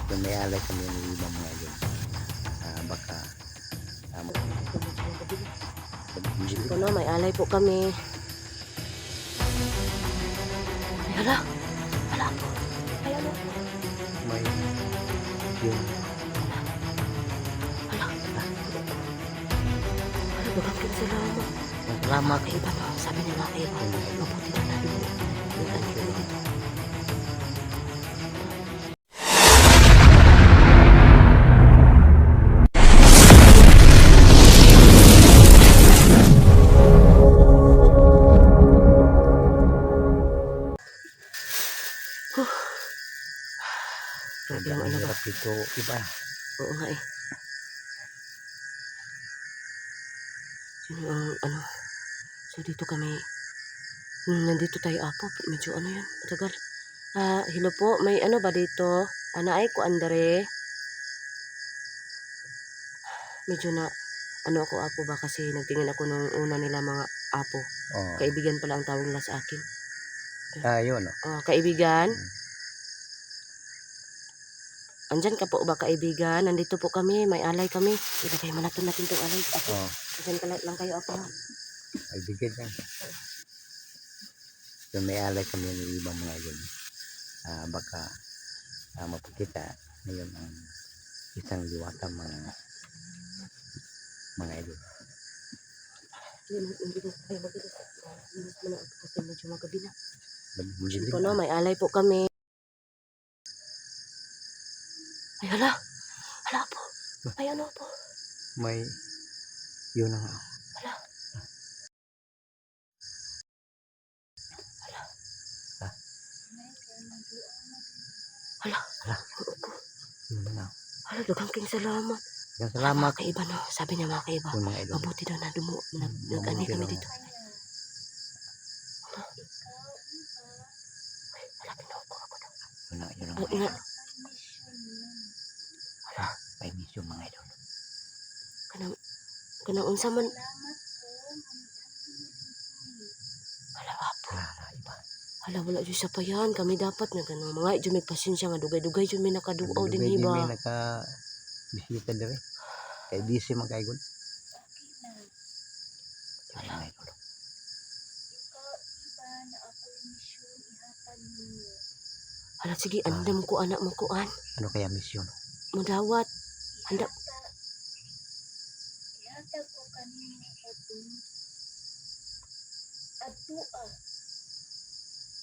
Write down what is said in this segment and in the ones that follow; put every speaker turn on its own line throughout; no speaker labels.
Kung may alay kami ng ibang mga idol, baka
Ito na, may alay po kami. Ay, hala. Hala po. Ay, ano po?
may yung
Hala. Hala, bagang salamat.
salamat.
Mga kaiba, no? Sabi niya mga kaiba, mabuti na natin mo. Nagkani kami dito. Grabe yung ano ba?
Hirap dito, iba.
Oo nga eh. Yun yung ano. So dito kami. Nandito tayo apo. Medyo ano yan. Matagal. Hello po. May ano ba dito? Ay ko andre. Medyo na ano ako apo ba kasi nagtingin ako nung una nila mga apo.
Oh.
Kaibigan pala ang tawag nila sa akin.
Yun.
Kaibigan. Andyan ka po ba kaibigan? Nandito po kami. May alay kami. Ilagay mo natin itong alay. Apo. Andyan ka lang kayo apo.
Kaibigan yan. Kung may alay kami ng ibang mga idol, baka mapakita ngayon ang isang diwata mga idol.
Hindi mo kayo mag-ilis. Inis mo na ako kasi medyo magabi na.
Magdilim.
Ito na, may alay po kami. Ay, hala. Hala po. Ay, ano po?
May yun na nga.
Hala. Hala. Hala.
Hala. Yun na nga.
Hala, dagang king salamat.
Salamat.
Mga kaiba, no? Sabi niya mga kaiba.
Yung mga idol.
Mabuti daw na nag-ani kami dito. Ay, hala, pinuko ako daw.
Yun na mga idol. Hala, may mission mga idol.
Kanang unsa man. Hala, apo.
Hala, iba.
Hala, wala dyan sa payan. Kami dapat na ganun. Mga dyan may pasensya nga. Dugay-dugay dyan may nakaduaw din hiba.
May naka-bisita din. Kaya busy mga kaigol.
Hala. Hala, sige. Andam ko anak mo kuan.
Ano kaya mission?
Mudawat. Handa.
Ihatag ko kanina atong adtua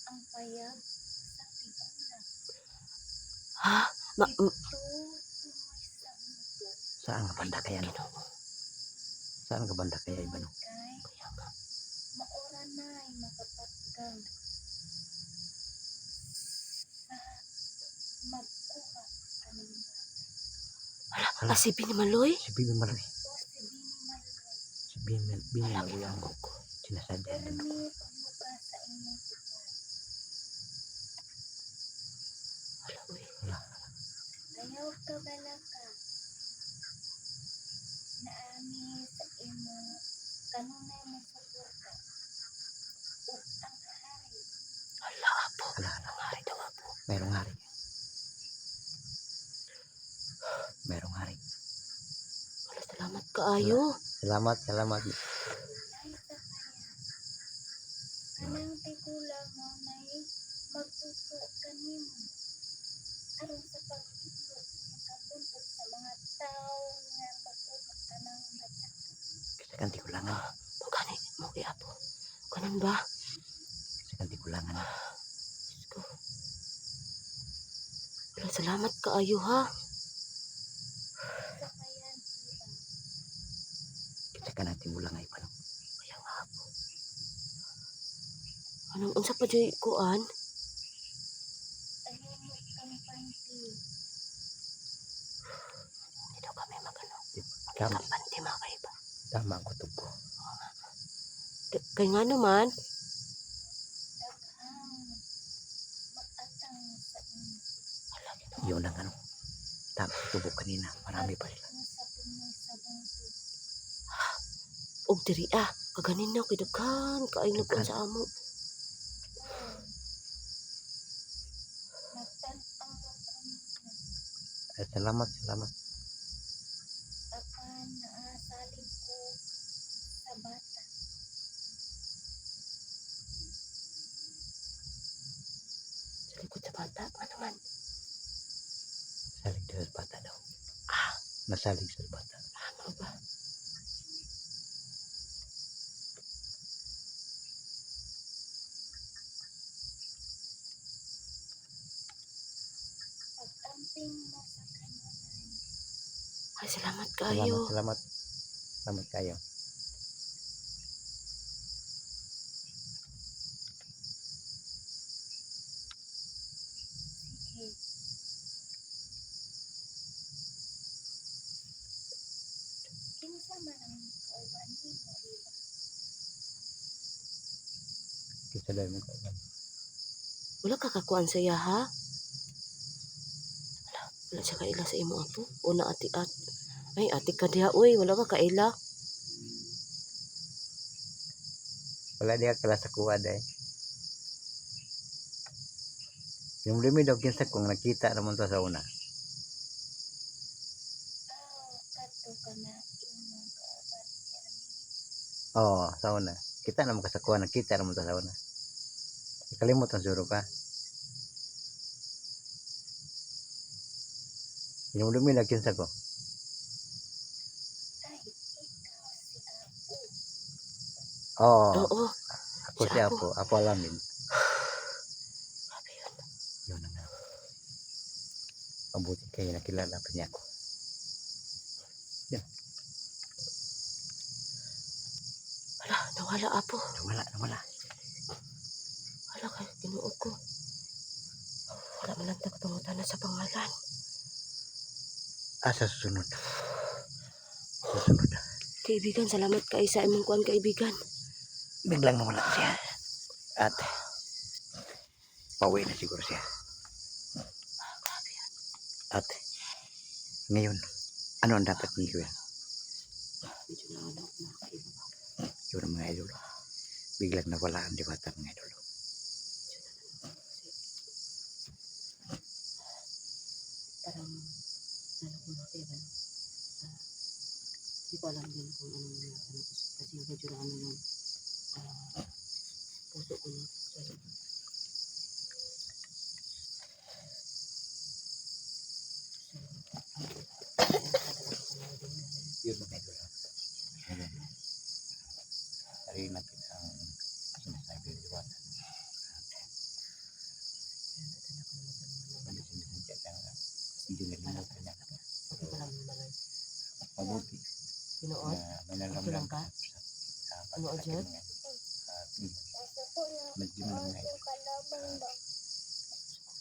ang payag sa figura.
Ha?
Tumoy sa mundo.
Saan nga banda kaya no? Saan nga banda kaya iba no?
Kaya nga, maora na'y makapatgang sa magkuha kanang
Hala, si Bini Maloy?
Si Bibi Maloy.
o si Bini Maloy.
Si Bibi Maloy ang sinasadya din ako.
Permit yuka sa inyong tupan.
Hala, uy.
Ayaw ka bala ka. Naami sa imo kanunay mo suporta. Ug ang hari.
Hala, apo.
Hala,
Nangahay daw, apo.
Merong hari. Merong hari.
Hala, salamat kaayo.
Salamat.
Ay sa kaya. Kanang tikula mo na'y magtuto kanimo. Aron sa pagtuto makabuntog sa mga tao nga magkuha kanang bata.
Kasi kanti kulangan.
Magani, mo kay apo. Kanan ba?
Kasi kanti kulangan.
Diyos ko. Hala, salamat kaayo, ha?
Sa kayan iba.
Kasi ka natin mula nga iba no?
Kaya nga, apo. Anong unsa pa dyan kuan?
Tahimok kang panty.
Hindi daw kami magano.
Tama.
Kampante mga kaiba.
Tama ang kutob ko.
Kaya nga naman.
Daghang mag-atang sa inyo.
Hala,
Yun ang ano. Tama, tubo kanina. Marami pa sila.
Kung sa tumoy sa bungtod.
og diri kaganin na kidagan kaay nagkuan sa amo.
Nagtan-aw ko kanina.
Salamat, salamat.
Apan naasalig ko sa bata.
Sa likod sa bata. Ano man?
Salig sa bata daw. Nasalig sa bata.
Ano ba?
Pag-amping mo sa kanunay,
Ay, salamat
Salamat,
kayo.
salamat. Salamat kayo.
sige. Kinsa man ang kauban nimo iba.
Kisa daw mo ko.
Wala ka kakuan sa iya, ha? Wala siya kaila sa imo apo. Una ati at. Ay, ati ka diha, uy. Wala ka kaila.
Wala dia kala sa kuwad eh. Yung limi daw kinsa kung nakita naman to sa una.
Kadto ka na imong kauban Ermi.
Oo, sa una. Kita naman ka sa kuwad, nakita naman to sa una. Kalimot ang suro ka. Yung limi daw kinsa ko.
Ay, ikaw si Apo.
Oo,
Oo.
ako
si
si
Apo.
Apo. Apo Alamin.
Grabe yun.
Yun na nga. Mabuti kayo nakilala pa niya ako. Yan.
Wala, nawala apo.
Nawala, nawala.
Wala ka, ginuog ko. Wala man lang tagtungutan na sa pangalan.
Sa susunod. Susunod.
Kaibigan, salamat ka sa imong kuan kaibigan.
Biglang nawala siya. At pauwi na siguro siya.
Grabe yan.
At ngayon, ano ang dapat niyo gawin?
Medyo nawala ako mga kaibigan.
Yun ang mga idol. Biglang nawala ang diwata mga idol.
Parang, ano ko mga kaibigan. Hindi ko alam din kung anong ano, kasi medyo na ano yung puso ko na. Sorry.
Yun mga idol. Ngayon, tarihin natin ang sinasabi ng diwata. Palisin-lisin siya lang. Hindi nalimutan niya.
Okay ka lang naman.
Mabuti
Pinuot?
na manalam
Okay lang
lang
ka? Ano, Ojot?
Medyo mo mga idol.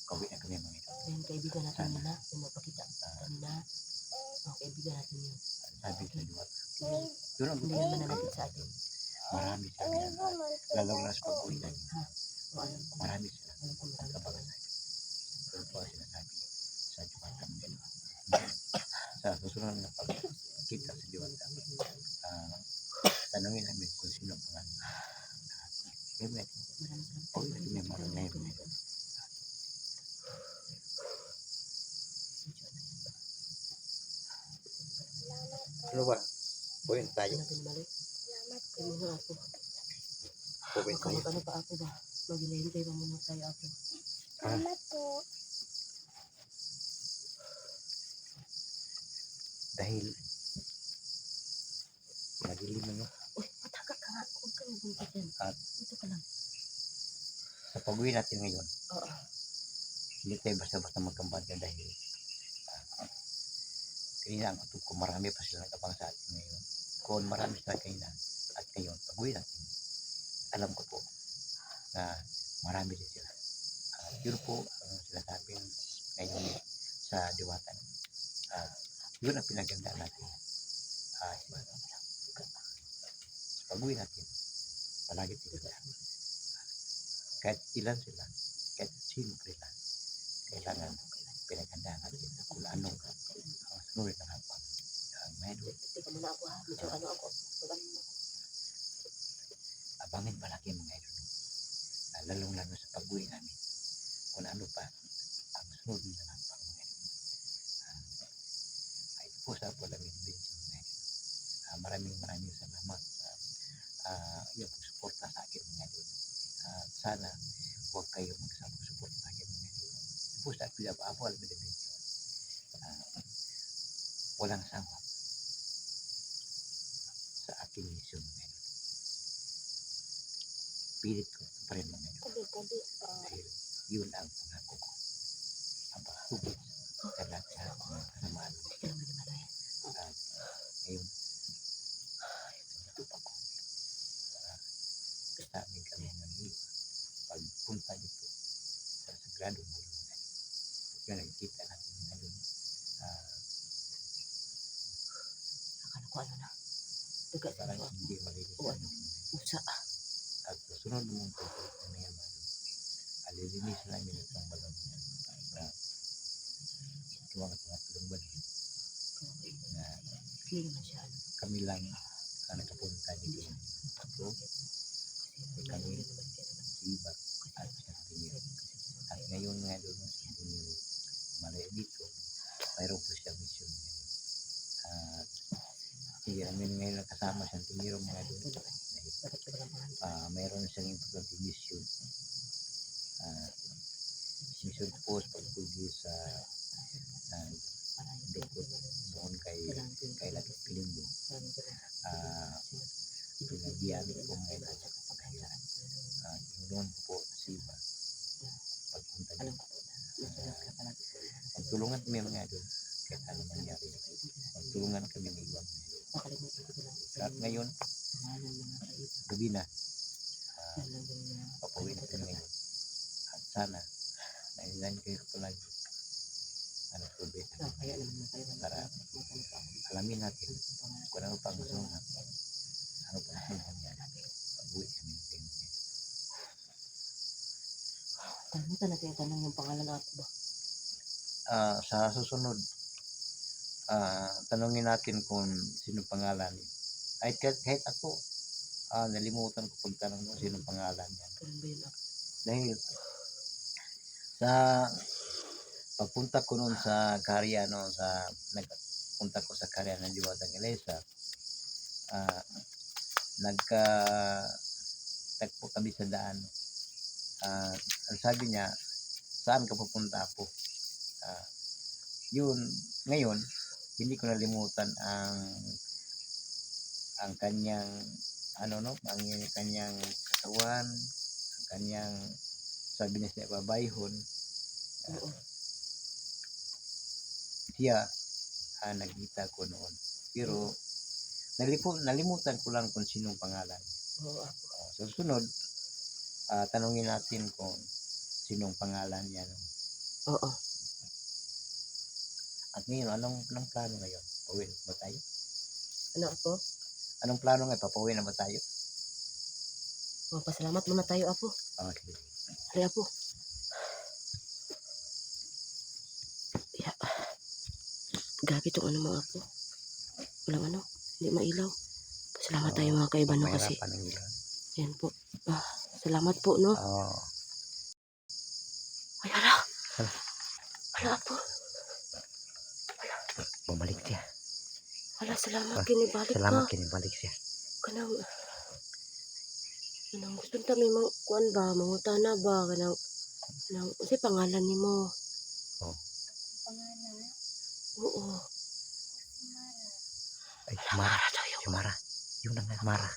Kauwi na kami mga idol.
Yung kaibigan natin yun na. Yung mapakita kanina. Kaibigan natin yun.
Sabi sa diwata.
Hindi
Yun ang
hindi naman natin sa atin.
marami sa amin. Lalo na sa pag-uwi na.
O alam ko.
Marami sila.
Alam ko marami ka
Kabagan
na.
sa akin. Pero po sinasabi sa diwata mga idol. Sa susunod na pagkita sa diwata, tanungin namin kung sino ang pangalan. Kaya mga idol,
Marami silang
pauwi na kami mga ngayon mga idol.
medyo ano yan.
Ano ba? Pauwi na tayo.
Ano pinamali?
Salamat po.
Sabi nga ako.
Pauwi na tayo.
Ano pa ako ba? Maghintay pa muna tayo ako.
Salamat po.
Dahil madilim na, no?
Uy, matagal ka nga. Huwag kang bunta dyan.
At
Dito ka lang.
sa pag-uwi natin ngayon,
Oo.
hindi tayo basta-basta magkampanya dahil kanina ang kutob ko marami pa sila nakapang sa atin ngayon. Kung marami sila kanina at ngayon, pag-uwi natin, alam ko po na marami din sila. Yun po ang sinasabi ngayon sa diwata. Yun ang pinaganda natin. Sa pag-uwi natin, palagi tingnan. Kahit ilan sila, kahit sino sila, kailangan pinagandaan natin kung anong ang sunod na hapang. Medyo
Teka muna ako ha. Medyo ano ako. Magaling ako.
abangin palagi mga idol. Lalong-lalo sa pag-uwi namin kung ano pa ang sunod na hapang mga idol. po sa Polamin Benson na idol. Maraming salamat sa iyong pagsuporta sa akin mga idol. Sana huwag kayo magsama-support sa akin mga idol. Po sa Polamin Benson. Walang sama sa aking mission mga idol. Pilit ko pa rin mga idol.
Tabi-tabi.
Dahil yun ang pangako ko. Ang pagtubig sa lahat ng mga kasamaan. At ngayon, ito pa ko. Sa amin kami ng pagpunta dito sa Sagradong Malungan. Kaya nakikita natin ngayon,
Akala ko ano na. Daga sa
parang
mga
hindi malinis
Oo,
natin.
pusa.
At susunod mong pagpunta na yan, alilinis namin itong balon na tuwang at tulong balon na
Hindi naman siya ano.
kami lang ang nakapunta dito. So, kami iba at sa tingin. At ngayon nga doon sa tingin malay dito, mayroon po siya mission ngayon. Hindi namin ngayon nakasama sa tingin mga doon. Mayroon siyang importante mission. Mission po sa pagpugi sa dukot noon kay Lagi Pilimbo. Pinagbiyan ko ngayon. Tinulungan ko po si Iba pagpunta dito. Magtulungan kami mga doon kahit ano mangyari. Magtulungan kami ng Iba. At ngayon, gabi na, papawi na kami ngayon. At sana, nailan kayo palagi. Ano po ba para alamin natin kung ano pang gusto natin. Ano pang gusto natin. Pag-uwi kami ng ngayon.
Kalimutan natin itanong yung pangalan natin ba?
Sa susunod, tanungin natin kung sino pangalan. Kahit ako, nalimutan ko pagtanong kung sino pangalan niya.
Ganun ba yun?
Dahil sa pagpunta ko noon sa karya, nagpunta ko sa karya ng Diwatang Elisa, nagkatagpo kami sa daan. Ang sabi niya, saan ka pupunta po? Yun, ngayon, hindi ko nalimutan ang kanyang ang kanyang katawan, ang kanyang sabi niya sa babayhon.
Oo.
Siya nagkita ko noon. Pero nalimutan ko lang kung sinong pangalan.
Oo.
Sa susunod, tanungin natin kung sinong pangalan niya. No?
Oo.
At ngayon, anong plano ngayon? Pauwi na ba tayo?
Ano ako?
Anong plano ngayon? Papauwi na ba tayo?
Pasalamat muna tayo, Apo.
Okay.
Hari, Apo. Yeah. Grabe itong mga Apo. Walang hindi mailaw. Pasalamat tayo mga kaiban no, kasi.
Mahirapan ang ilaw.
Yan po. Salamat po, no? Ay, hala. Hala, Apo.
Bumalik siya.
Hala, salamat kinibalik ka.
Salamat kinibalik siya.
Kanang gusto ta may kuan ba, mangutana ba kanang kasi pangalan nimo.
Pangalan?
Oo.
Ay, Sumara. Yung na nga, Mara.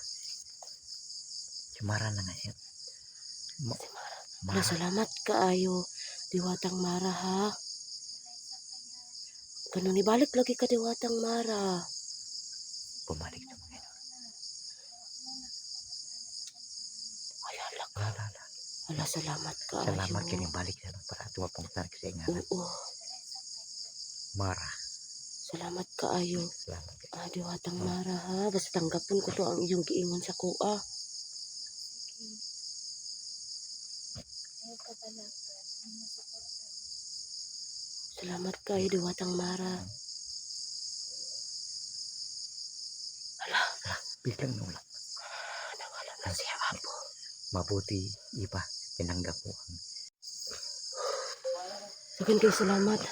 Sumara na nga siya.
Hala, salamat kaayo. Diwatang Mara, ha? Ganun, ibalik lagi ka Diwatang Mara.
Bumalik siya mga ino.
Ay, hala. Hala, salamat kaayo.
Salamat kinibalik siya para tumapungtan kasi nga.
Oo.
Mara.
Salamat kaayo.
Salamat.
Diwatang Mara, ha? Basta tanggapin ko to ang iyong giingon sa kuha.
Sige. Ayaw ka pala. Ano nasuporta?
Salamat kaayo, Diwatang Mara.
Biglang nula.
Nawala na siya, Apo.
Mabuti, Iba. Tinanggap mo ang
Sabihin kayo salamat.